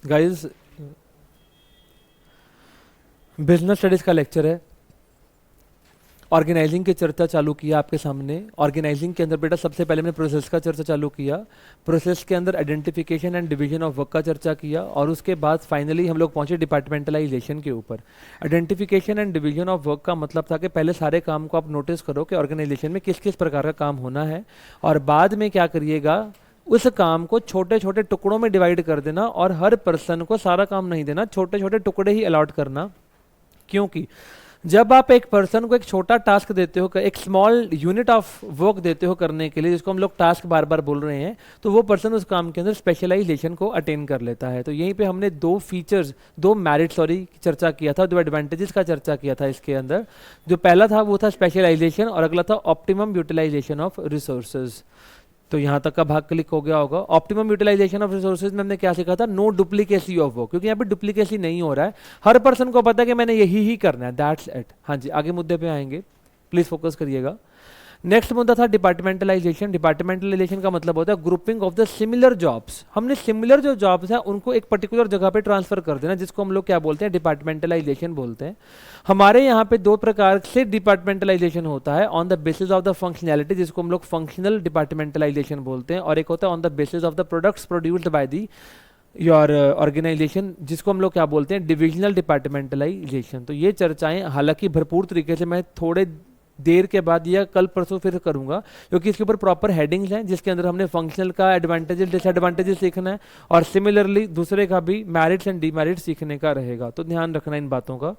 Guys, business studies का lecture है। Organising की चर्चा चालू किया आपके सामने। ऑर्गेनाइजिंग के अंदर बेटा सबसे पहले मैंने प्रोसेस का चर्चा चालू किया। प्रोसेस के अंदर identification and division of work का चर्चा किया, और उसके बाद फाइनली हम लोग पहुंचे डिपार्टमेंटलाइजेशन के ऊपर। Identification and division of work का मतलब था कि पहले सारे काम को आप नोटिस करो कि ऑर्गेनाइजेशन में किस किस प्रकार का काम होना है, और बाद में क्या करिएगा, उस काम को छोटे छोटे टुकड़ों में डिवाइड कर देना, और हर पर्सन को सारा काम नहीं देना, छोटे छोटे टुकड़े ही अलॉट करना। क्योंकि जब आप एक पर्सन को एक छोटा टास्क देते हो, एक स्मॉल यूनिट ऑफ वर्क देते हो करने के लिए, जिसको हम लोग टास्क बार बार बोल रहे हैं, तो वो पर्सन उस काम के अंदर स्पेशलाइजेशन को अटेन कर लेता है। तो यहीं पे हमने दो मेरिट की चर्चा किया था, दो एडवांटेजेस का चर्चा किया था इसके अंदर। जो पहला था वो था स्पेशलाइजेशन, और अगला था ऑप्टिमम यूटिलाइजेशन ऑफ रिसोर्सेज। तो यहाँ तक का भाग क्लिक हो गया होगा। ऑप्टिमम यूटिलाइजेशन ऑफ रिसोर्सेज में हमने क्या सीखा था, नो डुप्लीकेसी ऑफ वर्क, क्योंकि यहाँ पे डुप्लीकेसी नहीं हो रहा है, हर पर्सन को पता है कि मैंने यही ही करना है, दैट्स इट। हाँ जी, आगे मुद्दे पे आएंगे, प्लीज फोकस करिएगा। नेक्स्ट मुद्दा था डिपार्टमेंटलाइजेशन। डिपार्टमेंटलाइजेशन का मतलब होता है grouping of the similar jobs. हमने सिमिलर जो जॉब्स हैं उनको एक पर्टिकुलर जगह पे ट्रांसफर कर देना, जिसको हम लोग क्या बोलते हैं, डिपार्टमेंटलाइजेशन बोलते हैं। हमारे यहाँ पे दो प्रकार से डिपार्टमेंटलाइजेशन होता है, on the basis of the functionality, जिसको हम लोग फंक्शनल डिपार्टमेंटलाइजेशन बोलते हैं, और एक होता है on the basis of the products produced by the your organisation, जिसको हम लोग क्या बोलते हैं, डिविजनल डिपार्टमेंटलाइजेशन। तो ये चर्चाएं हालांकि भरपूर तरीके से मैं थोड़े देर के बाद या कल परसों फिर करूंगा, क्योंकि इसके ऊपर प्रॉपर हेडिंग्स हैं, जिसके अंदर हमने फंक्शनल का एडवांटेजेस डिसएडवांटेजेस सीखना है, और सिमिलरली दूसरे का भी मेरिट्स एंड डीमेरिट्स सीखने का रहेगा। तो ध्यान रखना इन बातों का।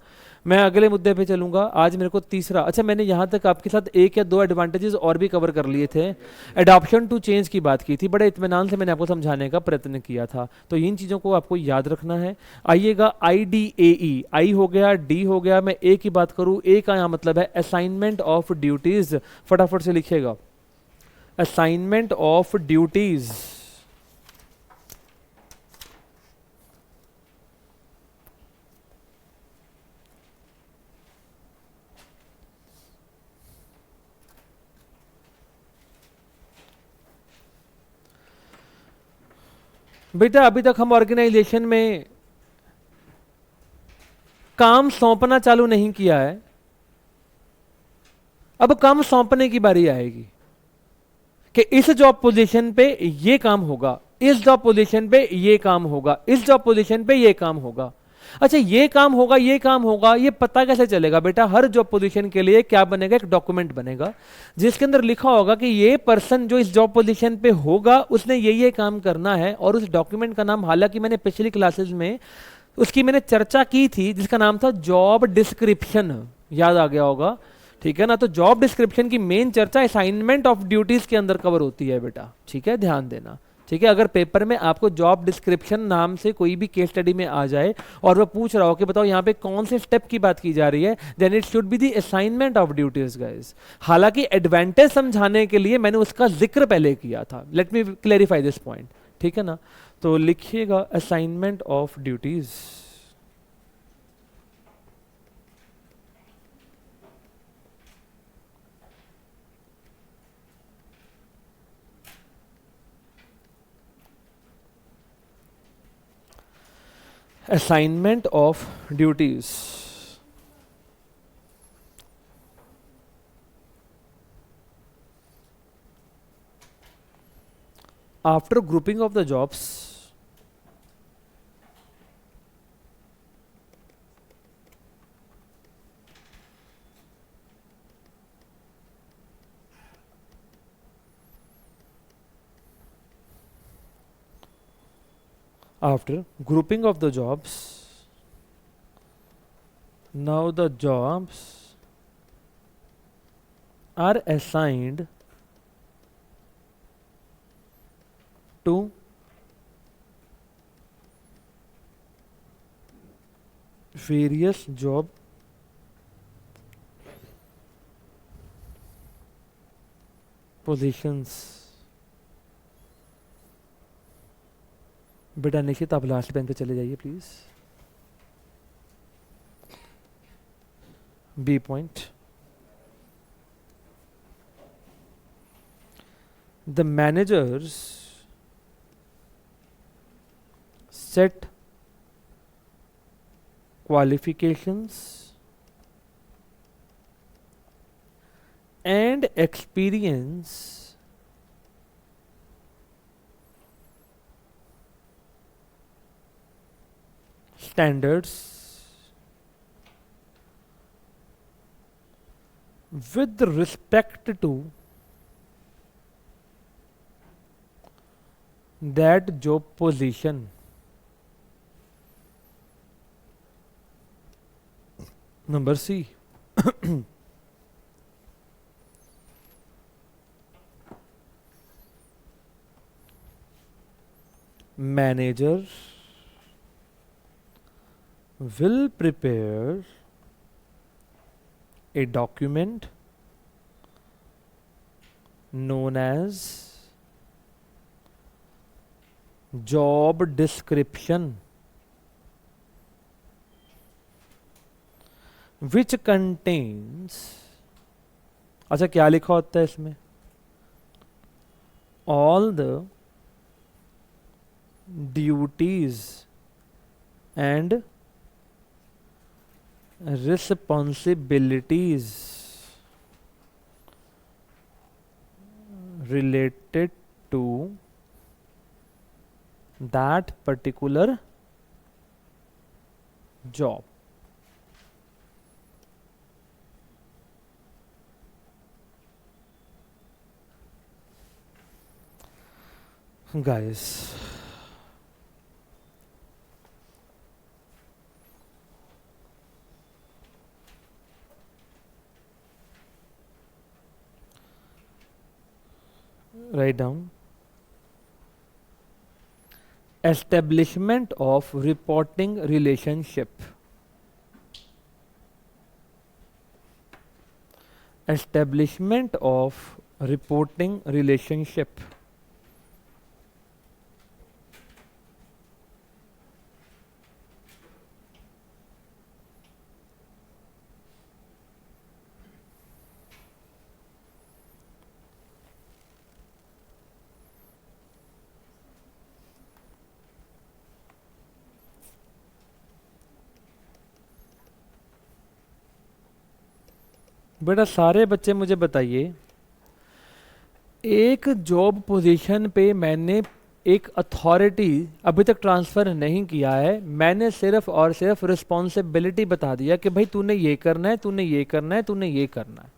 मैं अगले मुद्दे पे चलूंगा। आज मेरे को तीसरा, अच्छा मैंने यहाँ तक आपके साथ एक या दो एडवांटेजेस और भी कवर कर लिए थे। एडॉप्शन टू चेंज की बात की थी, बड़े इत्मीनान से मैंने आपको समझाने का प्रयत्न किया था, तो इन चीज़ों को आपको याद रखना है। आइएगा, IDAE, आई हो गया, डी हो गया, मैं ए की बात करूँ, ए का यहाँ मतलब है असाइनमेंट ऑफ ड्यूटीज। फटाफट से लिखिएगा, असाइनमेंट ऑफ ड्यूटीज। बेटा अभी तक हम ऑर्गेनाइजेशन में काम सौंपना चालू नहीं किया है, अब काम सौंपने की बारी आएगी कि इस जॉब पोजीशन पे ये काम होगा, इस जॉब पोजीशन पे ये काम होगा, इस जॉब पोजीशन पे ये काम होगा। अच्छा, ये काम होगा, ये काम होगा, ये पता कैसे चलेगा बेटा, हर जॉब पोजीशन के लिए क्या बनेगा, एक डॉक्यूमेंट बनेगा, जिसके अंदर लिखा होगा कि ये पर्सन जो इस जॉब पोजीशन पे होगा उसने ये काम करना है। और उस डॉक्यूमेंट का नाम, हालांकि मैंने पिछली क्लासेस में उसकी मैंने चर्चा की थी, जिसका नाम था जॉब डिस्क्रिप्शन, याद आ गया होगा, ठीक है ना। तो जॉब डिस्क्रिप्शन की मेन चर्चा असाइनमेंट ऑफ ड्यूटीज के अंदर कवर होती है बेटा, ठीक है, ध्यान देना। ठीक है, अगर पेपर में आपको जॉब डिस्क्रिप्शन नाम से कोई भी केस स्टडी में आ जाए और वो पूछ रहा हो कि बताओ यहाँ पे कौन से स्टेप की बात की जा रही है, then it should be the assignment of duties guys. हालांकि एडवांटेज समझाने के लिए मैंने उसका जिक्र पहले किया था, let me clarify this point, ठीक है ना। तो लिखिएगा assignment of duties. Assignment of duties. After grouping of the jobs, after grouping of the jobs, now the jobs are assigned to various job positions. बेटा निश्चित आप लास्ट बेंच पे चले जाइए please. B point, the managers set qualifications and experience standards with respect to that job position. Number C. Manager will prepare a document known as job description, which contains, अच्छा क्या लिखा होता है इसमें, all the duties and responsibilities related to that particular job. Guys, write down establishment of reporting relationship. Establishment of reporting relationship. बेटा सारे बच्चे मुझे बताइए, एक जॉब पोजीशन पे मैंने एक अथॉरिटी अभी तक ट्रांसफ़र नहीं किया है, मैंने सिर्फ और सिर्फ रिस्पॉन्सिबिलिटी बता दिया कि भाई तूने ये करना है, तूने ये करना है, तूने ये करना है,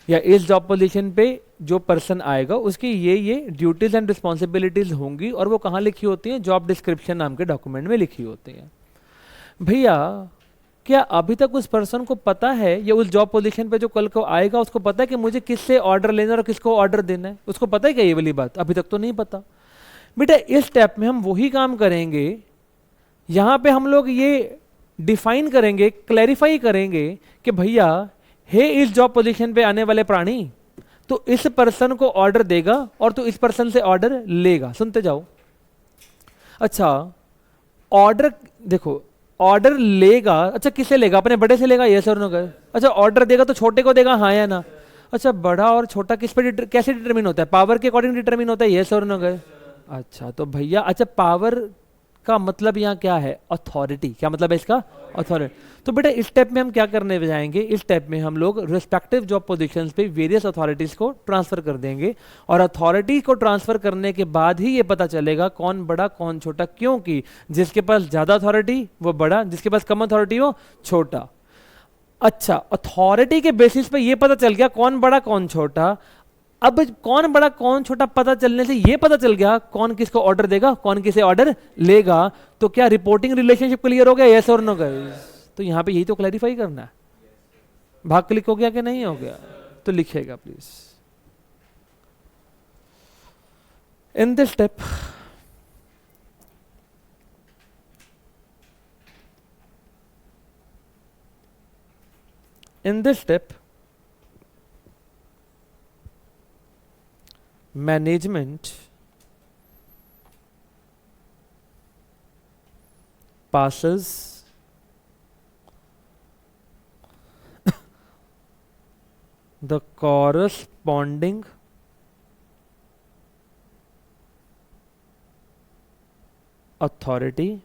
या इस जॉब पोजीशन पे जो पर्सन आएगा उसकी ये ड्यूटीज़ एंड रिस्पॉन्सिबिलिटीज़ होंगी, और वो कहाँ लिखी होती हैं, जॉब डिस्क्रिप्शन नाम के डॉक्यूमेंट में लिखी होती हैं। भैया क्या अभी तक उस पर्सन को पता है, या उस जॉब पोजीशन पे जो कल को आएगा उसको पता है कि मुझे किससे ऑर्डर लेना है और किसको ऑर्डर देना है? उसको पता है क्या ये वाली बात? अभी तक तो नहीं पता। बेटा इस स्टेप में हम वही काम करेंगे, यहां पे हम लोग ये डिफाइन करेंगे, क्लैरिफाई करेंगे कि भैया हे इस जॉब पोजीशन पे आने वाले प्राणी तो इस पर्सन को ऑर्डर देगा और तो इस पर्सन से ऑर्डर लेगा। सुनते जाओ। अच्छा ऑर्डर देखो, ऑर्डर लेगा, अच्छा किससे लेगा? अपने बड़े से लेगा, यस और नो कहे। अच्छा ऑर्डर देगा तो छोटे को देगा, हाँ या ना? अच्छा बड़ा और छोटा किस पे कैसे डिटरमिन होता है? पावर के अकॉर्डिंग डिटरमिन होता है, यस और नो कहे। अच्छा तो भैया अच्छा पावर का मतलब यहाँ क्या है? अथॉरिटी। क्या मतलब है इसका? अथॉरिटी। तो बेटा इस स्टेप में हम क्या करने जाएंगे, इस स्टेप में हम लोग रिस्पेक्टिव जॉब पोजीशंस पे वेरियस अथॉरिटीज को ट्रांसफर कर देंगे, और अथॉरिटी को ट्रांसफर करने के बाद ही ये पता चलेगा कौन बड़ा कौन छोटा, क्योंकि जिसके पास ज्यादा अथॉरिटी वो बड़ा, जिसके पास कम अथॉरिटी वो छोटा। अच्छा अथॉरिटी के बेसिस पे ये पता चल गया कौन बड़ा कौन छोटा। अब कौन बड़ा कौन छोटा पता चलने से ये पता चल गया कौन किसको ऑर्डर देगा, कौन किसे ऑर्डर लेगा। तो क्या रिपोर्टिंग रिलेशनशिप क्लियर हो गया, यस और नो गाइस? तो यहां पे यही तो क्लैरिफाई करना है। भाग क्लिक हो गया कि नहीं हो गया? तो लिखिएगा please. In this step management passes the corresponding authority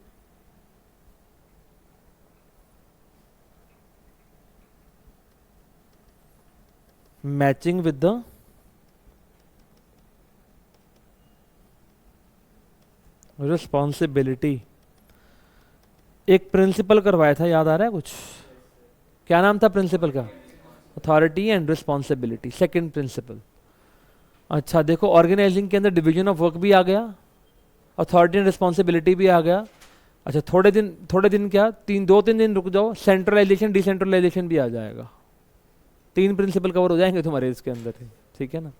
matching with the responsibility. एक प्रिंसिपल करवाया था, याद आ रहा है कुछ? क्या नाम था प्रिंसिपल का? Authority and responsibility, second principle. अच्छा देखो, ऑर्गेनाइजिंग के अंदर डिवीजन ऑफ वर्क भी आ गया, अथॉरिटी एंड रिस्पॉन्सिबिलिटी भी आ गया। अच्छा थोड़े दिन क्या, 2-3 दिन रुक जाओ, सेंट्रलाइजेशन डिसेंट्रलाइजेशन भी आ जाएगा। 3 प्रिंसिपल कवर हो जाएंगे तुम्हारे इसके अंदर ही, ठीक है ना।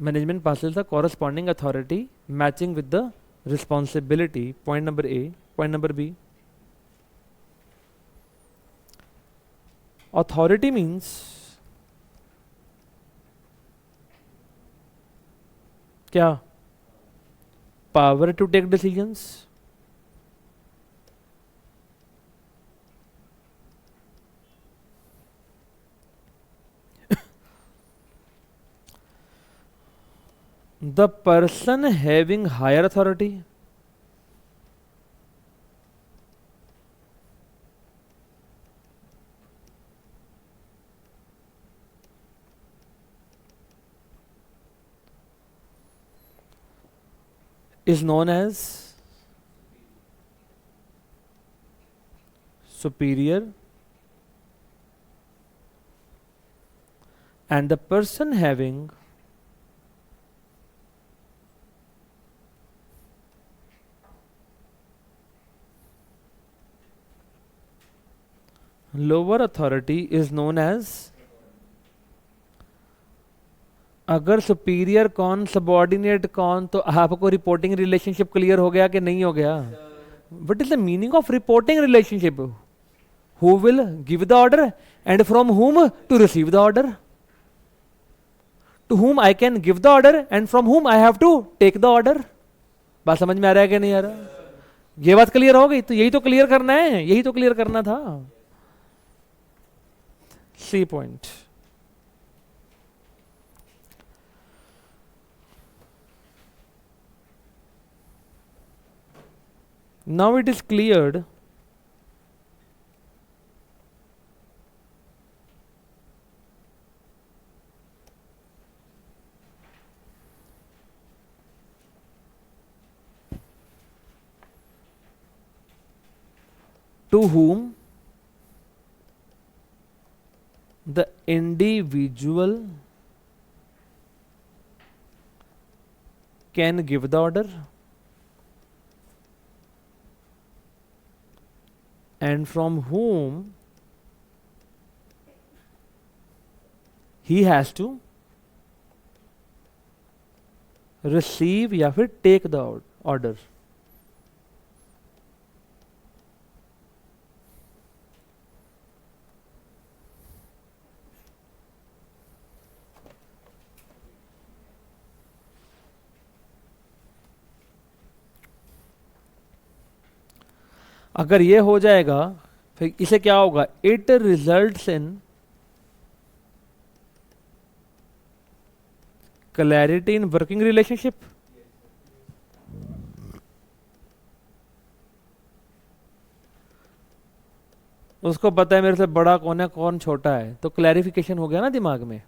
मैनेजमेंट पासिल था corresponding authority matching with the responsibility, point number A. Point number B, authority means क्या? power to take decisions, the person having higher authority is known as superior, and the person having lower authority is known as। अगर superior कौन subordinate कौन, तो आपको reporting relationship clear हो गया कि नहीं हो गया? What is the meaning of reporting relationship? Who will give the order and from whom to receive the order, to whom I can give the order and from whom I have to take the order. बात समझ में आ रहा है कि नहीं आ रहा? ये बात क्लियर हो गई? तो यही तो क्लियर करना है, यही तो क्लियर करना था। C point. Now it is cleared to whom the individual can give the order and from whom he has to receive या फिर take the order। अगर ये हो जाएगा फिर इसे क्या होगा? It results in clarity in working relationship. उसको पता है मेरे से बड़ा कौन है कौन छोटा है, तो क्लैरिफिकेशन हो गया ना दिमाग में।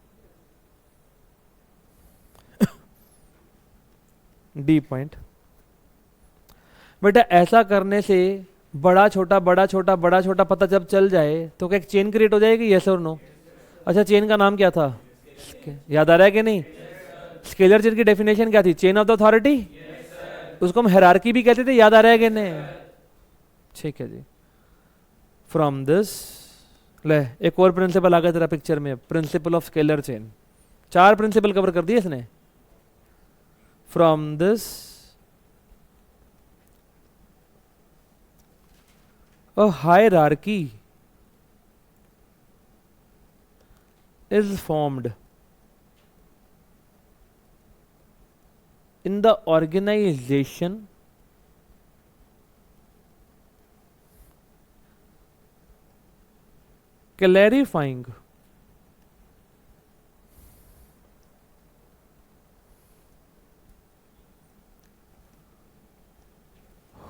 D point. बेटा ऐसा करने से बड़ा छोटा बड़ा छोटा बड़ा छोटा पता जब चल जाए तो क्या एक चेन क्रिएट हो जाएगी? यस और नो? अच्छा चेन का नाम क्या था? याद आ रहा है कि नहीं? स्केलर चेन की डेफिनेशन क्या थी? Chain of the authority. उसको हम हायरार्की भी कहते थे, याद आ रहा है कि नहीं? ठीक है जी। फ्रॉम दिस, ले एक और प्रिंसिपल आ गया तेरा पिक्चर में, principle of scalar chain. 4 principle cover कर दिए इसने। From this a hierarchy is formed in the organization clarifying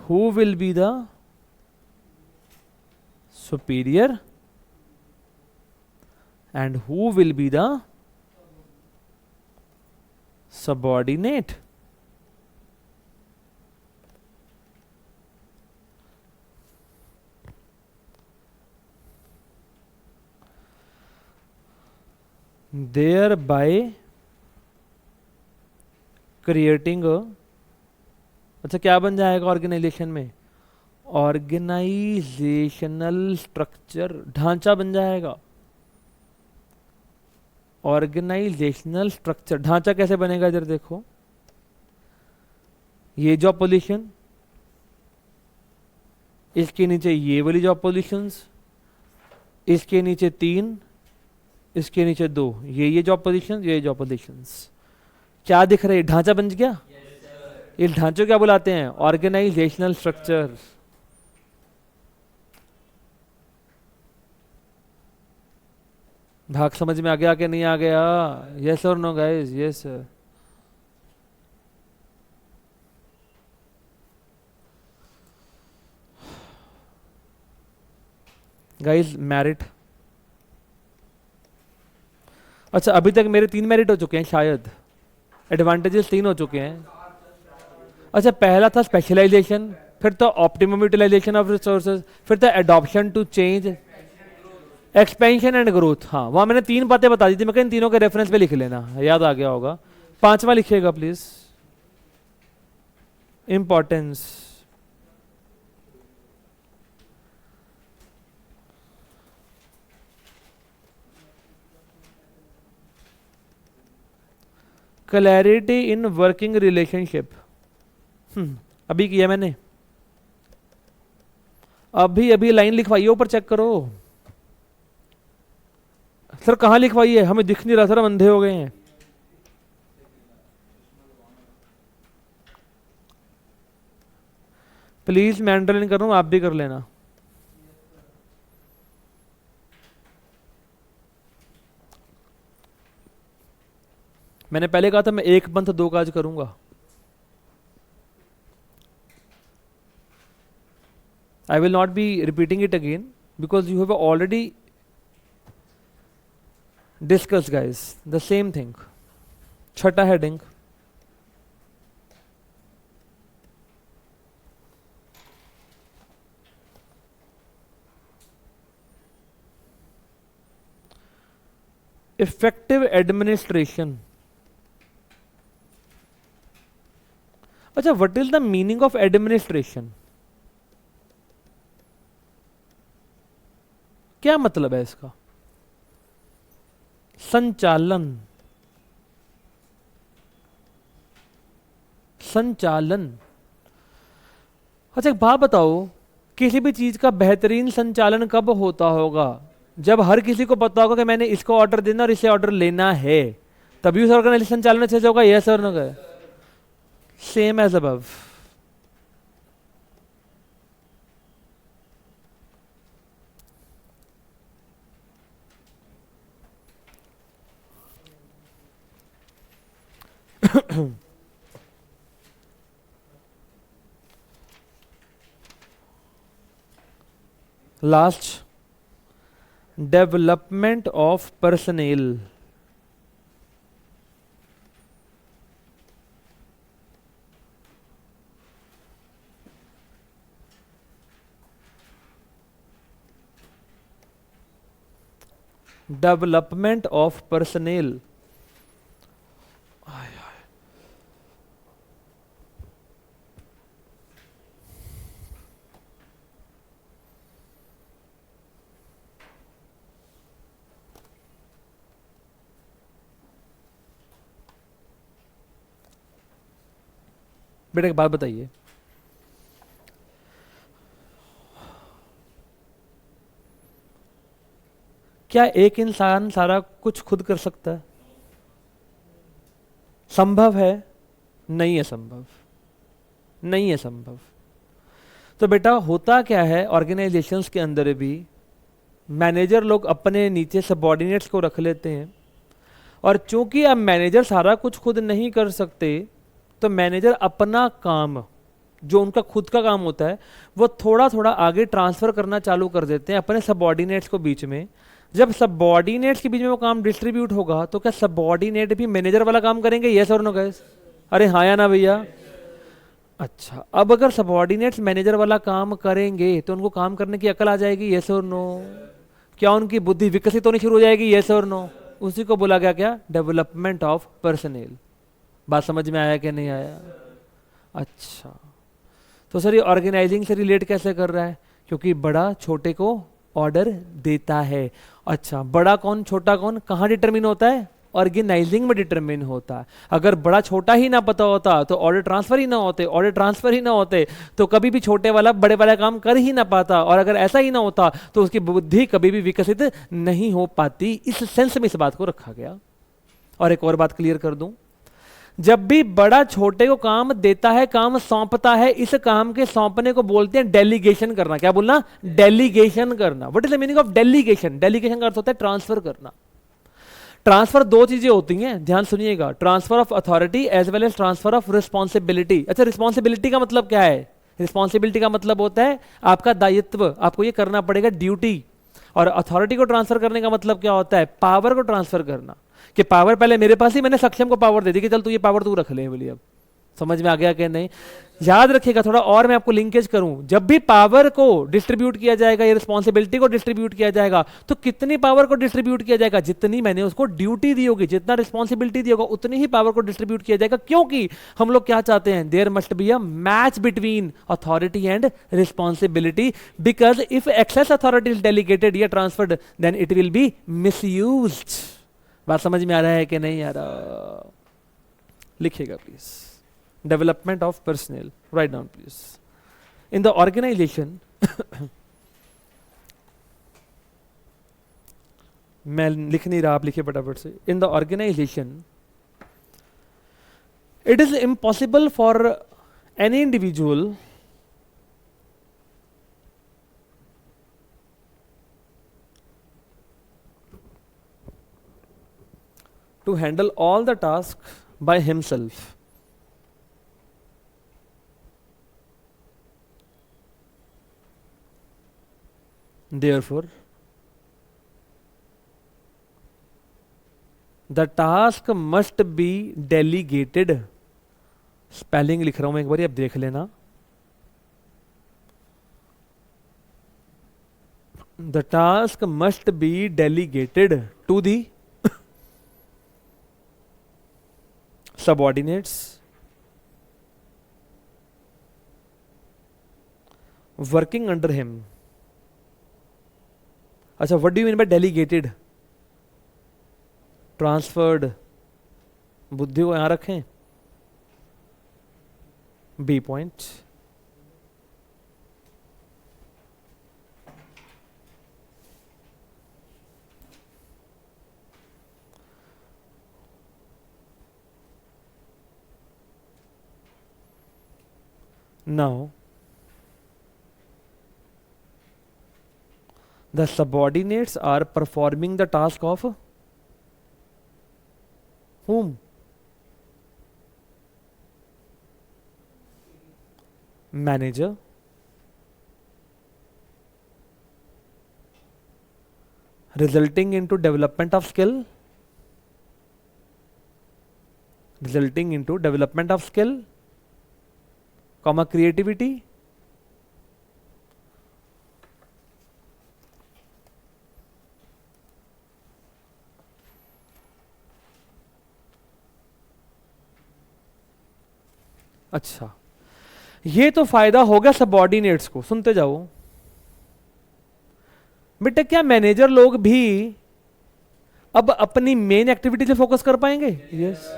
who will be the superior and who will be the subordinate. Thereby creating a, अच्छा क्या बन जाएगा organisation में, organisational structure, ढांचा बन जाएगा। ऑर्गेनाइजेशनल स्ट्रक्चर, ढांचा कैसे बनेगा इधर देखो, ये जॉब पोजीशन, इसके नीचे ये वाली जॉब पोजीशंस, इसके नीचे 3, इसके नीचे 2, ये जॉब पोजीशन, ये जॉब पोजीशंस। क्या दिख रहा है, ढांचा बन गया। इस ढांचे को क्या बुलाते हैं, ऑर्गेनाइजेशनल स्ट्रक्चर। भाग समझ में आ गया कि नहीं आ गया, यस और no guys, yes. Guys merit, अच्छा अभी तक मेरे 3 मेरिट हो चुके हैं शायद, एडवांटेजेस 3 हो चुके हैं। अच्छा पहला था स्पेशलाइजेशन, फिर था ऑप्टिमम यूटिलाइजेशन ऑफ रिसोर्सेज, फिर था adoption to change, expansion and growth. हाँ वहां मैंने 3 बातें बता दी थी, मैं कहीं इन तीनों के रेफरेंस पे लिख लेना, याद आ गया होगा। 5वां लिखिएगा please, importance. Clarity in working relationship, अभी किया मैंने, अभी अभी लाइन लिखवाई है, ऊपर चेक करो। सर कहाँ लिखवाई है, हमें दिख नहीं रहा सर, हम अंधे हो गए हैं। प्लीज मैं अंडरलाइन कर रहा हूं, आप भी कर लेना। मैंने पहले कहा था मैं एक पंथ 2 काज करूंगा। I will not be repeating it again because you have already discussed guys the same thing. छठा heading, effective administration। अच्छा what is the meaning of administration, क्या मतलब है इसका, संचालन, संचालन। अच्छा एक बात बताओ, किसी भी चीज का बेहतरीन संचालन कब होता होगा, जब हर किसी को पता होगा कि मैंने इसको ऑर्डर देना और इसे ऑर्डर लेना है, तभी उस ऑर्गेनाइजेशन संचालन अच्छे से होगा। यस और no, same as above. Last, development of personnel. Development of personnel, बेटा एक बात बताइए, क्या एक इंसान सारा कुछ खुद कर सकता है, संभव है, नहीं है संभव, नहीं है संभव। तो बेटा होता क्या है, ऑर्गेनाइजेशंस के अंदर भी मैनेजर लोग अपने नीचे सबऑर्डिनेट्स को रख लेते हैं, और चूंकि अब मैनेजर सारा कुछ खुद नहीं कर सकते, तो मैनेजर अपना काम, जो उनका खुद का काम होता है, वो थोड़ा थोड़ा आगे ट्रांसफर करना चालू कर देते हैं अपने सबऑर्डिनेट्स को बीच में, जब सबऑर्डिनेट्स के बीच में वो काम डिस्ट्रीब्यूट होगा तो क्या सबऑर्डिनेट भी मैनेजर वाला काम करेंगे? यस और नो गाइस? अरे हाँ या ना भैया? अच्छा, अब अगर सबऑर्डिनेट्स मैनेजर वाला काम करेंगे तो उनको काम करने की अकल आ जाएगी? यस और नो? क्या उनकी बुद्धि विकसित होनी शुरू हो जाएगी? यस और नो? उसी को बोला गया क्या? Development of personal. बात समझ में आया कि नहीं आया? अच्छा, तो सर ये ऑर्गेनाइजिंग से रिलेट कैसे कर रहा है? क्योंकि बड़ा छोटे को ऑर्डर देता है। अच्छा, बड़ा कौन छोटा कौन कहाँ डिटरमिन होता है? ऑर्गेनाइजिंग में डिटरमिन होता है। अगर बड़ा छोटा ही ना पता होता तो ऑर्डर ट्रांसफर ही ना होते, ऑर्डर ट्रांसफर ही ना होते तो कभी भी छोटे वाला बड़े वाला काम कर ही ना पाता, और अगर ऐसा ही ना होता तो उसकी बुद्धि कभी भी विकसित नहीं हो पाती। इस सेंस में इस बात को रखा गया। और एक और बात क्लियर कर दूं, जब भी बड़ा छोटे को काम देता है, काम सौंपता है, इस काम के सौंपने को बोलते हैं डेलीगेशन करना। क्या बोलना? डेलीगेशन करना। What is the meaning of delegation? Delegation का अर्थ होता है ट्रांसफर करना। ट्रांसफर दो चीजें होती हैं, ध्यान सुनिएगा, transfer of authority as well as transfer of responsibility. अच्छा, रिस्पॉन्सिबिलिटी का मतलब क्या है? रिस्पॉन्सिबिलिटी का मतलब होता है आपका दायित्व, आपको ये करना पड़ेगा, ड्यूटी। और अथॉरिटी को ट्रांसफर करने का मतलब क्या होता है? पावर को ट्रांसफर करना, कि पावर पहले मेरे पास ही, मैंने सक्षम को पावर दे दी कि चल तू ये पावर तू रख ले बोलिए। अब समझ में आ गया कि नहीं? याद रखिएगा थोड़ा और, मैं आपको लिंकेज करूं, जब भी पावर को डिस्ट्रीब्यूट किया जाएगा या रिस्पॉन्सिबिलिटी को डिस्ट्रीब्यूट किया जाएगा तो कितनी पावर को डिस्ट्रीब्यूट किया जाएगा? जितनी मैंने उसको ड्यूटी दी होगी, जितना रिस्पॉन्सिबिलिटी दी होगा उतनी ही पावर को डिस्ट्रीब्यूट किया जाएगा। क्योंकि हम लोग क्या चाहते हैं? There must be a match between authority and responsibility, because if excess authority is delegated या transferred then it will be misused. बात समझ में आ रहा है कि नहीं आ रहा? लिखिएगा please. Development of personnel. Write down please. In the organization, मैं लिख नहीं रहा, आप लिखिए फटाफट से। In the organization, it is impossible for any individual to handle all the tasks by himself. Therefore, the task must be delegated. Spelling लिख रहा हूं मैं एक बार, अब देख लेना। The task must be delegated to the subordinates working under him. अच्छा, what do you mean by delegated? Transferred. बुद्धि को यहां रखें, B point. Now the subordinates are performing the task of whom? Manager. Resulting into development of skill. Resulting into development of skill, comma creativity. अच्छा, ये तो फायदा होगा subordinates को। सुनते जाओ बेटा, क्या मैनेजर लोग भी अब अपनी मेन एक्टिविटी से फोकस कर पाएंगे? यस।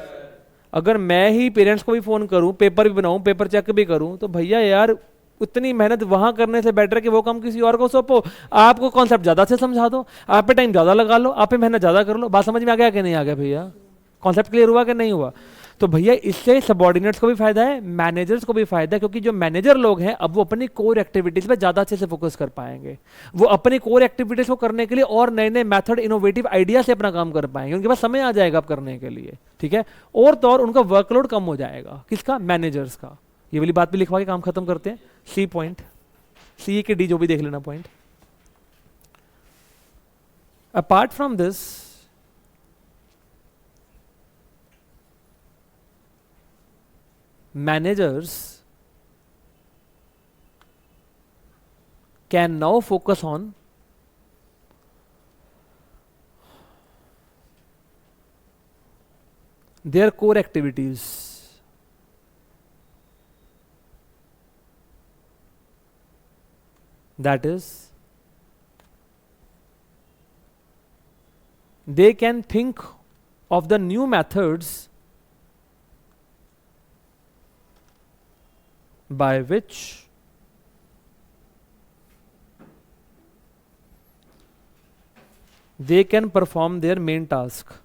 अगर मैं ही पेरेंट्स को भी फोन करूं, पेपर भी बनाऊं, पेपर चेक भी करूं, तो भैया यार उतनी मेहनत वहां करने से बेटर है कि वो काम किसी और को सौंपो। आपको कॉन्सेप्ट ज्यादा से समझा दो, आप पे टाइम ज्यादा लगा लो, आप पे मेहनत ज्यादा कर लो। बात समझ में आ गया कि नहीं आ गया भैया? कॉन्सेप्ट क्लियर हुआ कि नहीं हुआ? तो भैया इससे सबऑर्डिनेट्स को भी फायदा है, मैनेजर्स को भी फायदा है, क्योंकि जो मैनेजर लोग हैं अब वो अपनी कोर एक्टिविटीज पे ज्यादा अच्छे से फोकस कर पाएंगे। वो अपनी कोर एक्टिविटीज को करने के लिए और नए नए मेथड, इनोवेटिव आइडिया से अपना काम कर पाएंगे। उनके पास समय आ जाएगा अब करने के लिए, ठीक है। और तो और उनका वर्कलोड कम हो जाएगा। किसका? मैनेजर्स का। ये वाली बात भी लिखवा के काम खत्म करते हैं। सी पॉइंट, सी के डी जो भी देख लेना point. Apart from this, managers can now focus on their core activities. That is, they can think of the new methods by which they can perform their main task.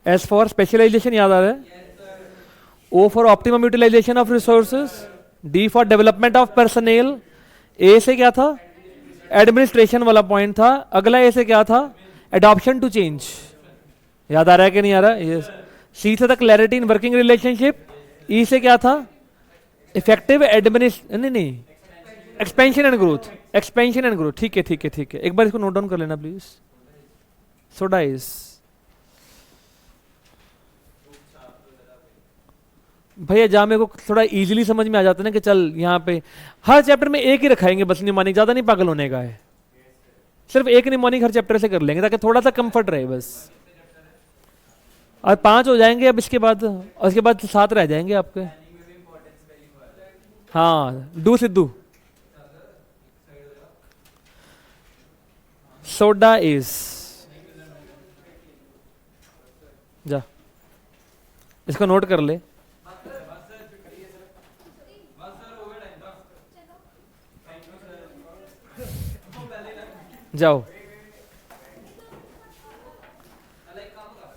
S for specialisation याद आ रहा है, O for optimum utilisation of resources, D for development of personnel, A से क्या था, administration वाला point था, अगला ए से क्या था, एडॉप्शन टू चेंज, याद आ रहा है कि नहीं आ रहा, ये सी से था क्लैरिटी इन वर्किंग रिलेशनशिप, ई से क्या था, इफेक्टिव नहीं expansion and growth, expansion and growth, ठीक है ठीक है ठीक है, एक बार इसको नोट डाउन कर लेना प्लीज। सोडा इज भैया जहाँ मेरे को थोड़ा इजीली समझ में आ जाता है ना कि चल यहाँ पे हर चैप्टर में एक ही रखाएंगे बस, निमोनिक ज्यादा नहीं पागल होने का है, सिर्फ एक निमोनिक हर चैप्टर से कर लेंगे ताकि थोड़ा सा कंफर्ट रहे बस, और 5 हो जाएंगे अब इसके बाद, और इसके बाद 7 रह जाएंगे आपके। हाँ डू सिद्धू, सोडा इज, जा इसको नोट कर ले, जाओ।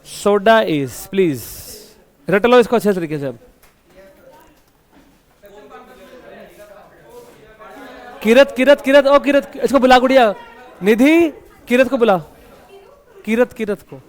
सोडा इज, प्लीज रट लो इसको अच्छे तरीके से। अब किरत किरत किरत, ओ किरत इसको बुला गुड़िया, निधि किरत को बुला, किरत किरत को